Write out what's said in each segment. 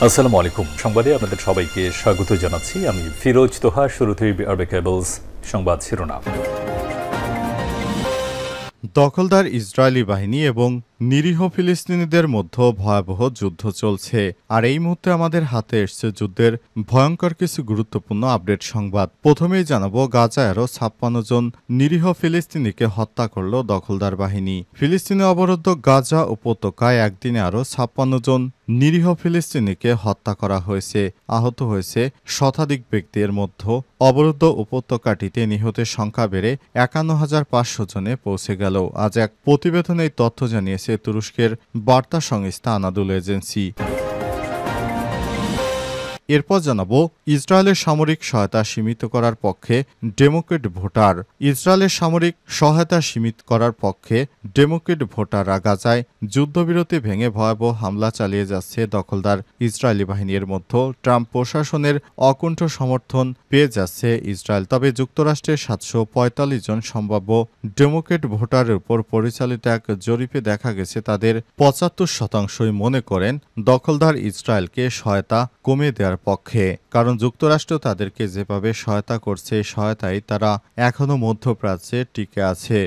আসসালামু আলাইকুম। সংবাদে আপনাদের সবাইকে স্বাগত জানাচ্ছি। আমি ফিরোজ তোহা। শুরুতেই আরবে কেবলস সংবাদ শিরোনাম। দখলদার ইসরায়েলি বাহিনী এবং নিরীহ ফিলিস্তিনিদের মধ্যে ভয়াবহ যুদ্ধ চলছে। আর এই মুহূর্তে আমাদের হাতে এসছে যুদ্ধের ভয়ঙ্কর কিছু গুরুত্বপূর্ণ আপডেট সংবাদ। প্রথমেই জানাবো, গাজায় আরও ৫৬ জন নিরীহ ফিলিস্তিনিকে হত্যা করল দখলদার বাহিনী। ফিলিস্তিনি অবরুদ্ধ গাজা উপত্যকায় একদিনে আরও ৫৬ জন নিরীহ ফিলিস্তিনিকে হত্যা করা হয়েছে। আহত হয়েছে শতাধিক ব্যক্তির মধ্যে অবরুদ্ধ উপত্যকাটিতে নিহতের সংখ্যা বেড়ে ৫১,৫০০ জনে পৌঁছে গেল। আজ এক প্রতিবেদনে এই তথ্য জানিয়েছে তুরস্কের বার্তা সংস্থা আনাদুল এজেন্সি। এরপর জানাবো, ইসরায়েলের সামরিক সহায়তা সীমিত করার পক্ষে ডেমোক্রেট ভোটার। ইসরায়েলের সামরিক সহায়তা সীমিত করার পক্ষে ডেমোক্রেট ভোটাররা গাজায় যুদ্ধবিরতি ভেঙে ভয়াবহ হামলা চালিয়ে যাচ্ছে দখলদার ইসরায়েলি বাহিনীর মধ্যে ট্রাম্প প্রশাসনের অকুণ্ঠ সমর্থন পেয়ে যাচ্ছে ইসরায়েল। তবে যুক্তরাষ্ট্রের ৭৪৫ জন সম্ভাব্য ডেমোক্রেট ভোটারের উপর পরিচালিত এক জরিপে দেখা গেছে তাদের ৭৫% মনে করেন দখলদার ইসরায়েলকে সহায়তা কমিয়ে দেওয়ার পক্ষে। কারণ যুক্তরাষ্ট্র তাদেরকে যেভাবে সহায়তা করছে, সহায়তায় তারা এখনও মধ্যপ্রাচ্যে টিকে আছে।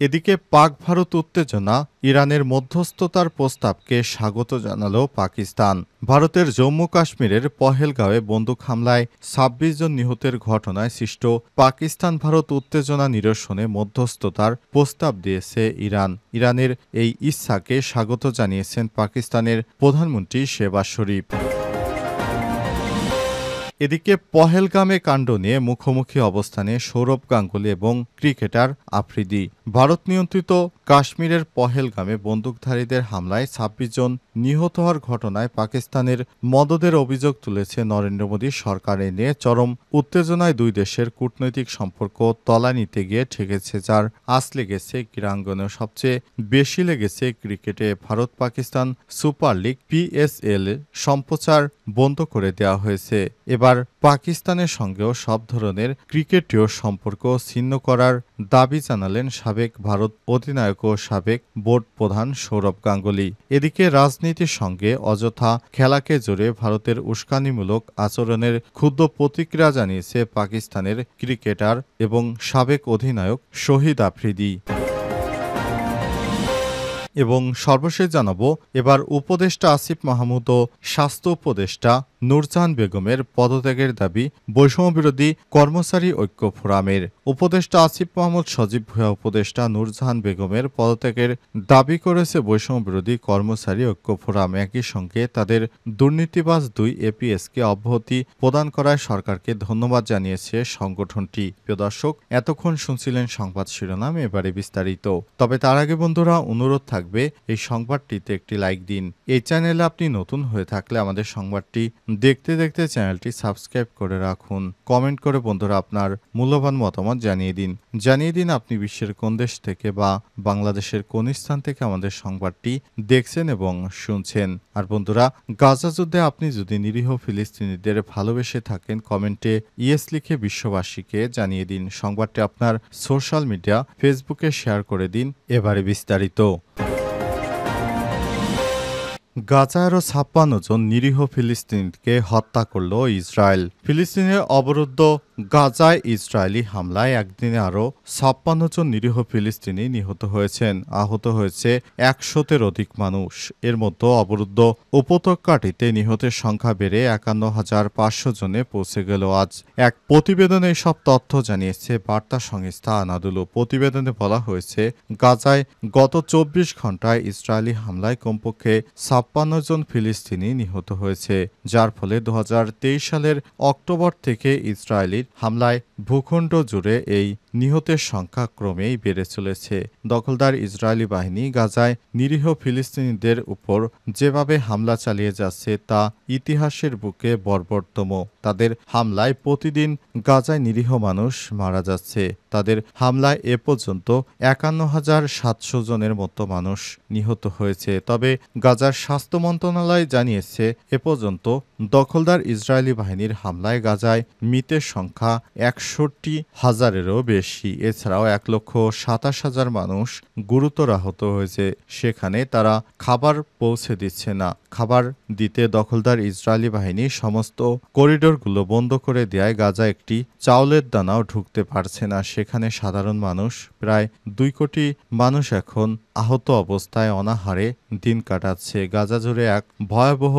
এদিকে পাক ভারত উত্তেজনা, ইরানের মধ্যস্থতার প্রস্তাবকে স্বাগত জানালো পাকিস্তান। ভারতের জম্মু কাশ্মীরের পহেলগাঁওয়ে বন্দুক হামলায় ২৬ জন নিহতের ঘটনায় সৃষ্ট পাকিস্তান ভারত উত্তেজনা নিরসনে মধ্যস্থতার প্রস্তাব দিয়েছে ইরান। ইরানের এই ইচ্ছাকে স্বাগত জানিয়েছেন পাকিস্তানের প্রধানমন্ত্রী শেহবাজ শরীফ। এদিকে পহেলগামে কাণ্ড নিয়ে মুখোমুখি অবস্থানে সৌরভ গাঙ্গুলি এবং ক্রিকেটার আফ্রিদি। ভারত নিয়ন্ত্রিত কাশ্মীরের পহেলগামে বন্দুকধারীদের হামলায় ২৬ জন নিহত হওয়ার ঘটনায় পাকিস্তানের মদদের অভিযোগ তুলেছে নরেন্দ্র মোদী সরকার। নিয়ে চরম উত্তেজনায় দুই দেশের কূটনৈতিক সম্পর্ক তলায় নিতে গিয়ে ঠেকেছে, যার আঁচ লেগেছে ক্রীড়াঙ্গনে। সবচেয়ে বেশি লেগেছে ক্রিকেটে। Bharat Pakistan super league PSL সম্প্রচার বন্ধ করে দেওয়া হয়েছে। এবার পাকিস্তানের সঙ্গেও সব ধরনের ক্রিকেটীয় সম্পর্ক ছিন্ন করার দাবি জানালেন সাবেক ভারত অধিনায়ক ও সাবেক বোর্ড প্রধান সৌরভ গাঙ্গুলি। এদিকে রাজনীতির সঙ্গে অযথা খেলাকে জড়িয়ে ভারতের উস্কানিমূলক আচরণের ক্ষুব্ধ প্রতিক্রিয়া জানিয়েছে পাকিস্তানের ক্রিকেটার এবং সাবেক অধিনায়ক শহীদ আফ্রিদি। এবং সর্বশেষ জানাবো, এবার উপদেষ্টা আসিফ মাহমুদ ও স্বাস্থ্য উপদেষ্টা নূরজাহান বেগমের পদত্যাগের দাবি বৈষম্যবিরোধী কর্মচারী ঐক্য ফোরামের। উপদেষ্টা আসিফ মাহমুদ সজীব ভুঁইয়া উপদেষ্টা নূরজাহান বেগমের পদত্যাগের দাবি করেছে বৈষম্যবিরোধী কর্মচারী ঐক্য ফোরাম। একই সঙ্গে তাদের দুর্নীতিবাজ ২ APSকে অব্যাহতি প্রদান করায় সরকারকে ধন্যবাদ জানিয়েছে সংগঠনটি। প্রিয় দর্শক, এতক্ষণ শুনছিলেন সংবাদ শিরোনাম, এবারে বিস্তারিত। তবে তার আগে বন্ধুরা, অনুরোধ থাকবে এই সংবাদটিতে একটি লাইক দিন। এই চ্যানেলে আপনি নতুন হয়ে থাকলে আমাদের সংবাদটি দেখতে দেখতে চ্যানেলটি সাবস্ক্রাইব করে রাখুন। কমেন্ট করে বন্ধুরা আপনার মূল্যবান মতামত জানিয়ে দিন আপনি বিশ্বের কোন দেশ থেকে বা বাংলাদেশের কোন স্থান থেকে আমাদের সংবাদটি দেখছেন এবং শুনছেন। আর বন্ধুরা, গাজা যুদ্ধে আপনি যদি নিরীহ ফিলিস্তিনিদের ভালোবেসে থাকেন, কমেন্টে ইয়েস লিখে বিশ্ববাসীকে জানিয়ে দিন। সংবাদটি আপনার সোশ্যাল মিডিয়া ফেসবুকে শেয়ার করে দিন। এবারে বিস্তারিত। গাজায় আরও ৫৬ জন নিরীহ ফিলিস্তিনিকে হত্যা করল ইসরায়েল। ফিলিস্তিনের অবরুদ্ধ গাজায় ইসরায়েলি হামলায় একদিনে আরও ৫৬ জন নিরীহ ফিলিস্তিনি নিহত হয়েছেন। আহত হয়েছে ১০০-এর অধিক মানুষ। এর মধ্যে অবরুদ্ধ উপত্যকাটিতে নিহতের সংখ্যা বেড়ে ৫১,৫০০ জনে পৌঁছে গেল। আজ এক প্রতিবেদনে এসব তথ্য জানিয়েছে বার্তা সংস্থা আনাদুলু। প্রতিবেদনে বলা হয়েছে, গাজায় গত ২৪ ঘণ্টায় ইসরায়েলি হামলায় কমপক্ষে ৫৬ জন ফিলিস্তিনি নিহত হয়েছে, যার ফলে ২০২৩ সালের অক্টোবর থেকে ইসরায়েলি হামলায় ভূখণ্ড জুড়ে এই নিহতের সংখ্যা ক্রমেই বেড়ে চলেছে। দখলদার ইসরায়েলি বাহিনী গাজায় নিরীহ ফিলিস্তিনিদের উপর যেভাবে হামলা চালিয়ে যাচ্ছে তা ইতিহাসের বুকে বর্বরতম। তাদের হামলায় প্রতিদিন গাজায় নিরীহ মানুষ মারা যাচ্ছে। তাদের হামলায় এ পর্যন্ত ৫১,৭০০ জনের মতো মানুষ নিহত হয়েছে। তবে গাজার স্বাস্থ্য মন্ত্রণালয় জানিয়েছে এ পর্যন্ত দখলদার ইসরায়েলি বাহিনীর হামলায় গাজায় মৃতের সংখ্যা ৬১,০০০-এরও বেশি। এছাড়াও ১,২৭,০০০ মানুষ গুরুতর আহত হয়েছে। সেখানে তারা খাবার পৌঁছে দিচ্ছে না। খাবার দিতে দখলদার ইসরায়েলি বাহিনী সমস্ত করিডোরগুলো বন্ধ করে দেয়। গাজা একটি চাউলের দানাও ঢুকতে পারছে না। সেখানে সাধারণ মানুষ, প্রায় ২ কোটি মানুষ এখন আহত অবস্থায় অনাহারে দিন কাটাচ্ছে। গাজা জুড়ে এক ভয়াবহ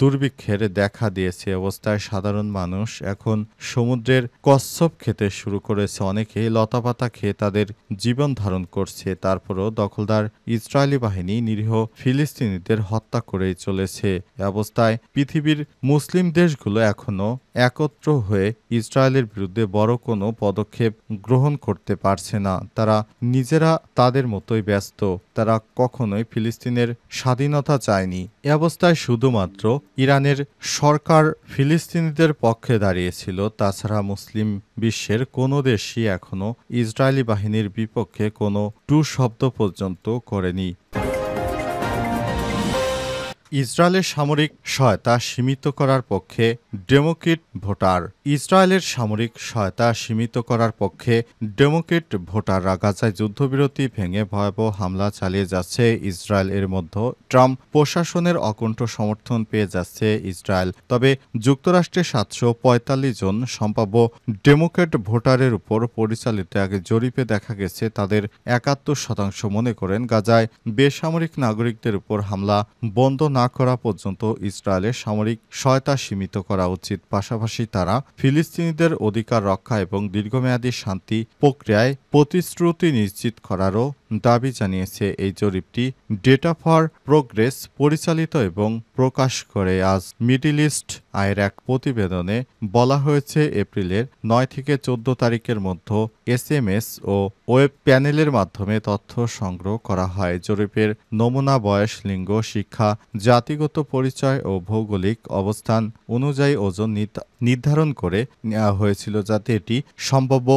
দুর্ভিক্ষের দেখা দিয়েছে। অবস্থায় সাধারণ মানুষ এখন সমুদ্রের কচ্ছপ খেতে শুরু করেছে। অনেকেই লতাপাতা খেয়ে তাদের জীবন ধারণ করছে। তারপরও দখলদার ইসরায়েলি বাহিনী নিরীহ ফিলিস্তিনিদের হত্যা করেই চলেছে। এ অবস্থায় পৃথিবীর মুসলিম দেশগুলো এখনও একত্র হয়ে ইসরায়েলের বিরুদ্ধে বড় কোনো পদক্ষেপ গ্রহণ করতে পারছে না। তারা নিজেরা তাদের মতোই ব্যস্ত। তারা কখনোই ফিলিস্তিনের স্বাধীনতা চায়নি। এ অবস্থায় শুধুমাত্র ইরানের সরকার ফিলিস্তিনিদের পক্ষে দাঁড়িয়েছিল। তাছাড়া মুসলিম বিশ্বের কোনো দেশই এখনও ইসরায়েলি বাহিনীর বিপক্ষে কোনো টু শব্দ পর্যন্ত করেনি। ইসরায়েলের সামরিক সহায়তা সীমিত করার পক্ষে ডেমোক্রেট ভোটার। ইসরায়েলের সামরিক সহায়তা সীমিত করার পক্ষে ডেমোক্রেট ভোটাররা গাজায় যুদ্ধবিরতি ভেঙে ভয়াবহ হামলা চালিয়ে যাচ্ছে ইসরায়েল। এর মধ্যে ট্রাম্প প্রশাসনের অকুণ্ঠ সমর্থন পেয়ে যাচ্ছে ইসরায়েল। তবে যুক্তরাষ্ট্রের ৭৪৫ জন সম্ভাব্য ডেমোক্রেট ভোটারের উপর পরিচালিত এক জরিপে দেখা গেছে তাদের ৭১% মনে করেন গাজায় বেসামরিক নাগরিকদের উপর হামলা বন্ধ না করা পর্যন্ত ইসরায়েলের সামরিক সহায়তা সীমিত করা উচিত। পাশাপাশি তারা ফিলিস্তিনিদের অধিকার রক্ষা এবং দীর্ঘমেয়াদী শান্তি প্রক্রিয়ায় প্রতিশ্রুতি নিশ্চিত করারও দাবি জানিয়েছে। এই জরিপটি ডেটা ফর প্রোগ্রেস পরিচালিত এবং প্রকাশ করে। আজ মিডল ইস্ট আয়ের এক প্রতিবেদনে বলা হয়েছে এপ্রিলের ৯ থেকে ১৪ তারিখের মধ্যে SMS ও ওয়েব প্যানেলের মাধ্যমে তথ্য সংগ্রহ করা হয়। জরিপের নমুনা বয়স, লিঙ্গ, শিক্ষা, জাতিগত পরিচয় ও ভৌগোলিক অবস্থান অনুযায়ী ওজন নির্ধারণ করে নেওয়া হয়েছিল যাতে এটি সম্ভাব্য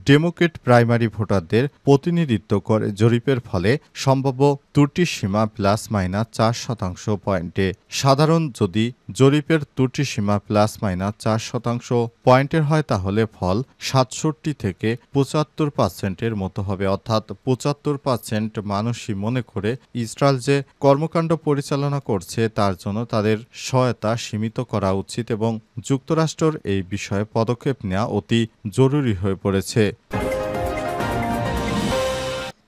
ডেমোক্রেট প্রাইমারি ভোটারদের প্রতিনিধিত্ব করে। জরিপের ফলে সম্ভাব্য ত্রুটির সীমা ±4% পয়েন্টে। সাধারণ যদি জরিপের ত্রুটির সীমা ±4% পয়েন্টের হয় তাহলে ফল ৬৭ থেকে ৭৫%-এর মতো হবে। অর্থাৎ ৭৫% মানুষই মনে করে ইসরায়েল যে কর্মকাণ্ড পরিচালনা করছে তার জন্য তাদের সহায়তা সীমিত করা উচিত এবং যুক্তরাষ্ট্রের এই বিষয়ে পদক্ষেপ নেওয়া অতি জরুরি হয়ে পড়েছে।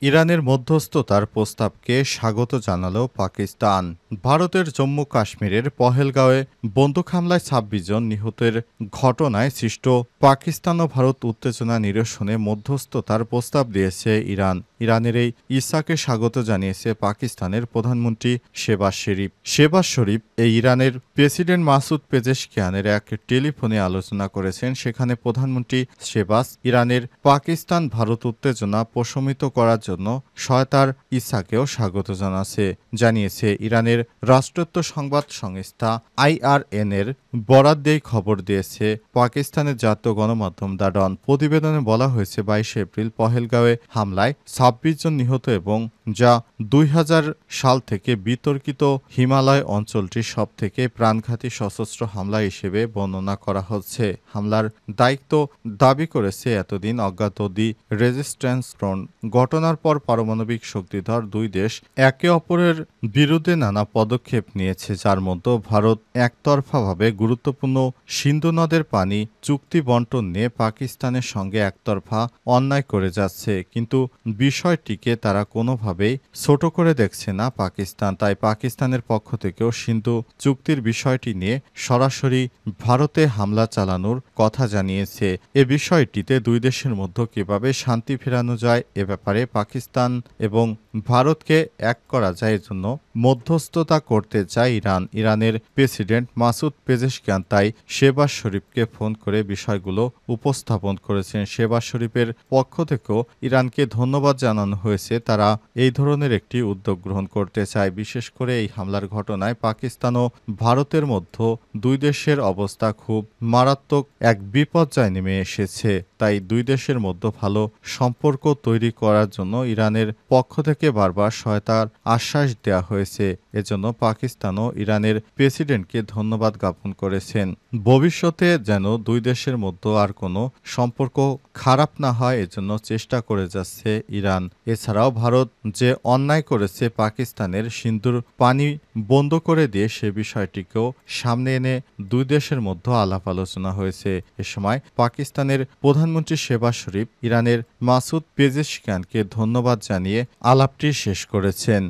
ইরানের মধ্যস্থতার প্রস্তাবকে স্বাগত জানালো পাকিস্তান। ভারতের জম্মু কাশ্মীরের পহেলগাঁওয়ে বন্দুক হামলায় ২৬ জন নিহতের ঘটনায় সৃষ্ট পাকিস্তান ও ভারত উত্তেজনা নিরসনে মধ্যস্থতার প্রস্তাব দিয়েছে ইরান। ইরানের এই ইসাকে স্বাগত জানিয়েছে পাকিস্তানের প্রধানমন্ত্রী শেহবাজ শরীফ। শেহবাজ শরীফ এই ইরানের প্রেসিডেন্ট মাসুদ পেজেশকিয়ানের এক টেলিফোনে আলোচনা করেছেন। সেখানে প্রধানমন্ত্রী শেহবাজ ইরানের পাকিস্তান ভারত উত্তেজনা প্রশমিত করার জন্য সহায়তার ইসাকেও স্বাগত জানিয়েছে। ইরানের রাষ্ট্রায়ত্ত সংবাদ সংস্থা IRN এর বরাত দিয়ে খবর দিয়েছে পাকিস্তানের জাতীয় গণমাধ্যম দ্য ডন। প্রতিবেদনে বলা হয়েছে ২২ এপ্রিল পহেলগাঁওয়ে হামলায় ২৬ জন নিহত এবং যা ২০০০ সাল থেকে বিতর্কিত হিমালয় অঞ্চলটির সবথেকে প্রাণঘাতী সশস্ত্র হামলা হিসেবে বর্ণনা করা হচ্ছে। হামলার দায়িত্ব দাবি করেছে এতদিন অজ্ঞাত দি রেজিস্ট্যান্স ফ্রন্ট। ঘটনার পর পারমাণবিক শক্তিধর দুই দেশ একে অপরের বিরুদ্ধে নানা পদক্ষেপ নিয়েছে, যার মধ্যে ভারত একতরফাভাবে গুরুত্বপূর্ণ সিন্ধু নদের পানি চুক্তি বন্টন নিয়ে পাকিস্তানের সঙ্গে একতরফা অন্যায় করে যাচ্ছে। কিন্তু বিষয়টিকে তারা কোনোভাবেই ছোট করে দেখছে না পাকিস্তান। তাই পাকিস্তানের পক্ষ থেকেও সিন্ধু চুক্তির বিষয়টি নিয়ে সরাসরি ভারতে হামলা চালানোর কথা জানিয়েছে। এ বিষয়টিতে দুই দেশের মধ্যে কিভাবে শান্তি ফেরানো যায় এ ব্যাপারে পাকিস্তান এবং ভারতকে এক করা যায় এজন্য মধ্যস্থতা করতে চায় ইরান। ইরানের প্রেসিডেন্ট মাসুদ পেজেশকিয়ান তাই শেহবাজ শরীফকে ফোন করে বিষয়গুলো উপস্থাপন করেছেন। শেহবাজ শরীফের পক্ষ থেকেও ইরানকে ধন্যবাদ জানানো হয়েছে। তারা এই ধরনের একটি উদ্যোগ গ্রহণ করতে চায়। বিশেষ করে এই হামলার ঘটনায় পাকিস্তান ও ভারতের মধ্যে দুই দেশের অবস্থা খুব মারাত্মক এক বিপর্যয় নেমে এসেছে। তাই দুই দেশের মধ্যে ভালো সম্পর্ক তৈরি করার জন্য ইরানের পক্ষ থেকে বারবার সহায়তার আশ্বাস দেওয়া হয়েছে। এজন্য পাকিস্তানও ইরানের প্রেসিডেন্টকে ধন্যবাদ জ্ঞাপন করেছেন। ভবিষ্যতে যেন দুই দেশের মধ্যে আর কোনো সম্পর্ক খারাপ না হয় এজন্য চেষ্টা করে যাচ্ছে ইরান। এছাড়াও ভারত যে অন্যায় করেছে পাকিস্তানের সিন্ধুর পানি বন্ধ করে দিয়ে সে বিষয়টিকেও সামনে এনে দুই দেশের মধ্যে আলাপ আলোচনা হয়েছে। এ সময় পাকিস্তানের প্রধানমন্ত্রী শেহবাজ শরীফ ইরানের মাসুদ পেজেশকিয়ানকে ধন্যবাদ জানিয়ে আলাপটি শেষ করেছেন।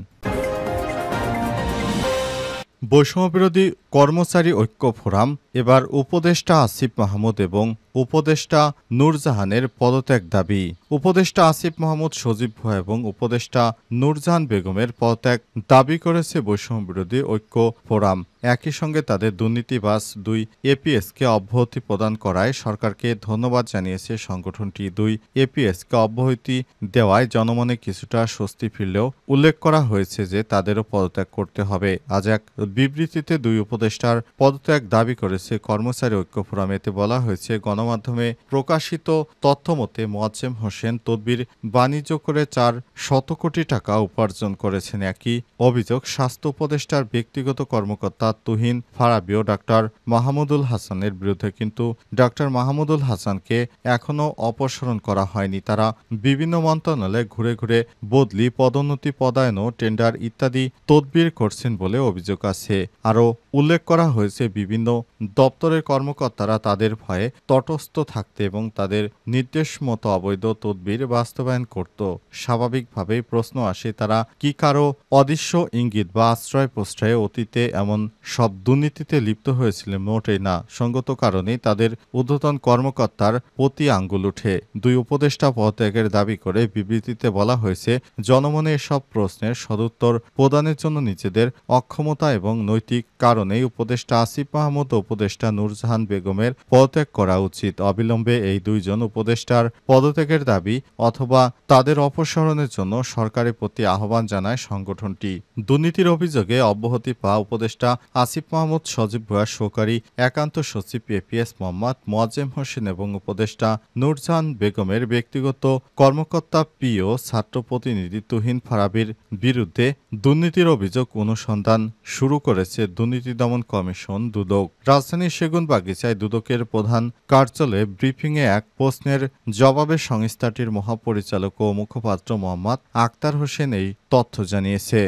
বৈষম্যবিরোধী কর্মচারী ঐক্য ফোরাম এবার উপদেষ্টা আসিফ মাহমুদ এবং উপদেষ্টা নূরজাহানের পদত্যাগ দাবি। উপদেষ্টা আসিফ মাহমুদ, সজীব ভুঁইয়া এবং উপদেষ্টা নূরজাহান বেগমের পদত্যাগ দাবি করেছে বৈষম্যবিরোধী ঐক্য ফোরাম। একই সঙ্গে তাদের দুর্নীতিবাজ দুই এপিএসকে অব্যাহতি প্রদান করায় সরকারকে ধন্যবাদ জানিয়েছে সংগঠনটি। দুই এপিএসকে অব্যাহতি দেওয়ায় জনমনে কিছুটা স্বস্তি ফিরলেও উল্লেখ করা হয়েছে যে তাদেরও পদত্যাগ করতে হবে। আজ এক বিবৃতিতে দুই উপদেষ্টার পদত্যাগ দাবি করেছে কর্মচারী ঐক্য ফোরাম। এতে বলা হয়েছে, গণমাধ্যমে প্রকাশিত তথ্যমতে মোয়াজ্জেম হোসেন তদবির বাণিজ্য করে 400 কোটি টাকা উপার্জন করেছেন। একই অভিযোগ স্বাস্থ্য উপদেষ্টার ব্যক্তিগত কর্মকর্তা তুহিন ফারাবী ও ডাক্তার মাহমুদুল হাসানের বিরুদ্ধে, কিন্তু ডাক্তার মাহমুদুল হাসানকে এখনও অপসারণ করা হয়নি। তারা বিভিন্ন মন্ত্রণালয়ে ঘুরে ঘুরে বদলি, পদোন্নতি, পদায়ন ও টেন্ডার ইত্যাদি তদবির করছেন বলে অভিযোগ আছে। আরও উল্লেখ করা হয়েছে, বিভিন্ন দপ্তরের কর্মকর্তারা তাদের ভয়ে তটস্থ থাকতে এবং তাদের নির্দেশ মতো অবৈধ তদবির বাস্তবায়ন করত। স্বাভাবিকভাবেই প্রশ্ন আসে, তারা কি কারো অদৃশ্য ইঙ্গিত বা আশ্রয় প্রশ্রয়ে অতীতে এমন সব দুর্নীতিতে লিপ্ত হয়েছিলেন? মোটেই না। সঙ্গত কারণেই তাদের ঊর্ধ্বতন কর্মকর্তার প্রতি আঙ্গুল উঠে। দুই উপদেষ্টা পদত্যাগের দাবি করে বিবৃতিতে বলা হয়েছে, জনমনে এসব প্রশ্নের সদুত্তর প্রদানের জন্য নিজেদের অক্ষমতা এবং নৈতিক কারণেই উপদেষ্টা আসিফ মাহমুদ ও উপদেষ্টা নূরজাহান বেগমের পদত্যাগ করা উচিত। অবিলম্বে এই দুইজন উপদেষ্টার পদত্যাগের দাবি অথবা তাদের অপসারণের জন্য সরকারের প্রতি আহ্বান জানায় সংগঠনটি। দুর্নীতির অভিযোগে অব্যাহতি পাওয়া উপদেষ্টা আসিফ মাহমুদ, সজীব ভুঁইয়া, সহকারী একান্ত সচিব এপিএস মোহাম্মদ মোয়াজ্জেম হোসেন এবং উপদেষ্টা নূরজাহান বেগমের ব্যক্তিগত কর্মকর্তা পিও ছাত্র প্রতিনিধি তুহিন ফারাবীর বিরুদ্ধে দুর্নীতির অভিযোগ অনুসন্ধান শুরু করেছে দুর্নীতি দমন কমিশন দুদক। রাজধানীর সেগুনবাগিচায় দুদকের প্রধান কার্যালয়ে ব্রিফিংয়ে এক প্রশ্নের জবাবে সংস্থাটির মহাপরিচালক ও মুখপাত্র মোহাম্মদ আক্তার হোসেন এই তথ্য জানিয়েছে।